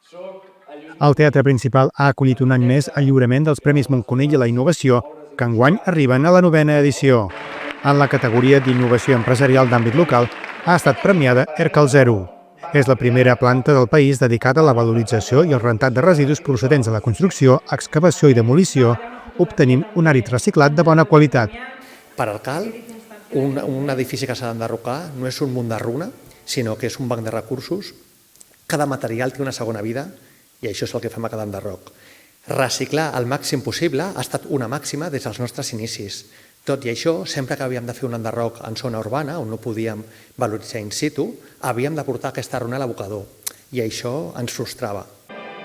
El Teatre Principal ha acollit un any més el lliurament dels Premis Montconill a la Innovació, que enguany arriben a la 9a edició. En la categoria d'Innovació Empresarial d'àmbit local ha estat premiada Ercal Zero. És la primera planta del país dedicada a la valorització i el rentat de residus procedents de la construcció, excavació i demolició, obtenint un àrid reciclat de bona qualitat. Per Ercal, un edifici que s'ha d'enderrocar no és un munt de runa, sinó que és un banc de recursos. Cada material té una segona vida i això és el que fem a cada enderroc. Reciclar al màxim possible ha estat una màxima des dels nostres inicis. Tot i això, sempre que havíem de fer un enderroc en zona urbana, on no podíem valoritzar in situ, havíem de portar aquesta runa a l'abocador, i això ens frustrava.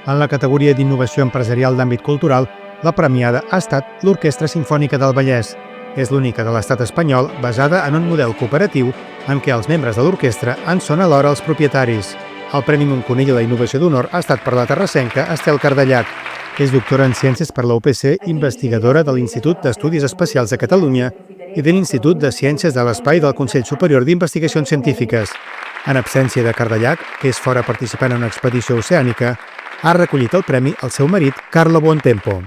En la categoria d'Innovació Empresarial d'àmbit cultural, la premiada ha estat l'Orquestra Simfònica del Vallès. És l'única de l'estat espanyol basada en un model cooperatiu en què els membres de l'orquestra en són alhora els propietaris. El Premi Montconill a la Innovació d'Honor ha estat per la terrassenca Estel Cardellac. És doctora en Ciències per la UPC, investigadora de l'Institut d'Estudis Especials de Catalunya i de l'Institut de Ciències de l'Espai del Consell Superior d'Investigacions Científiques. En absència de Cardellac, que és fora participant en una expedició oceànica, ha recollit el premi el seu marit, Carlo Buontempo.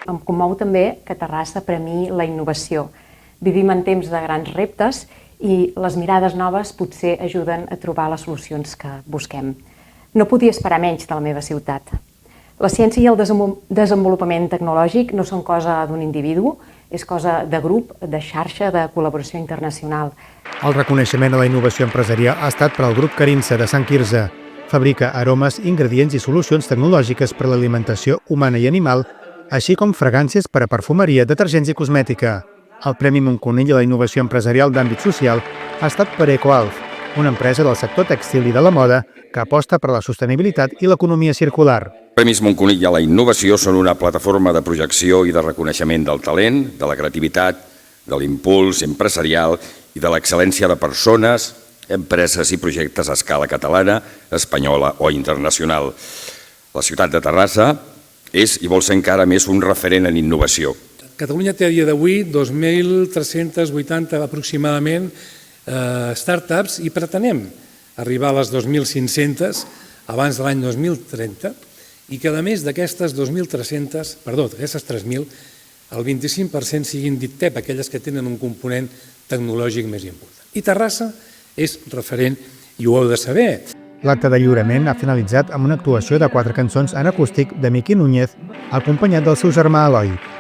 Em commou també que Terrassa premiï la innovació. Vivim en temps de grans reptes i les mirades noves potser ajuden a trobar les solucions que busquem. No podia esperar menys de la meva ciutat. La ciència i el desenvolupament tecnològic no són cosa d'un individu, és cosa de grup, de xarxa, de col·laboració internacional. El reconeixement a la innovació empresarial ha estat per al grup Carinsa de Sant Quirze. Fabrica aromes, ingredients i solucions tecnològiques per a l'alimentació humana i animal, així com fragàncies per a perfumeria, detergents i cosmètica. El Premi Montconill a la innovació empresarial d'àmbit social ha estat per EcoAlf, una empresa del sector tèxtil i de la moda que aposta per la sostenibilitat i l'economia circular. Els Premis Montconill a la innovació són una plataforma de projecció i de reconeixement del talent, de la creativitat, de l'impuls empresarial i de l'excel·lència de persones, empreses i projectes a escala catalana, espanyola o internacional. La ciutat de Terrassa és i vol ser encara més un referent en innovació. Catalunya té a dia d'avui 2.380 aproximadament startups i pretenem arribar a les 2.500 abans de l'any 2030 i que a més d'aquestes 3.000, el 25% siguin DITEP, aquelles que tenen un component tecnològic més important. I Terrassa és referent i ho heu de saber. L'acte de lliurament ha finalitzat amb una actuació de 4 cançons en acústic de Miqui Núñez, acompanyat del seu germà Eloi.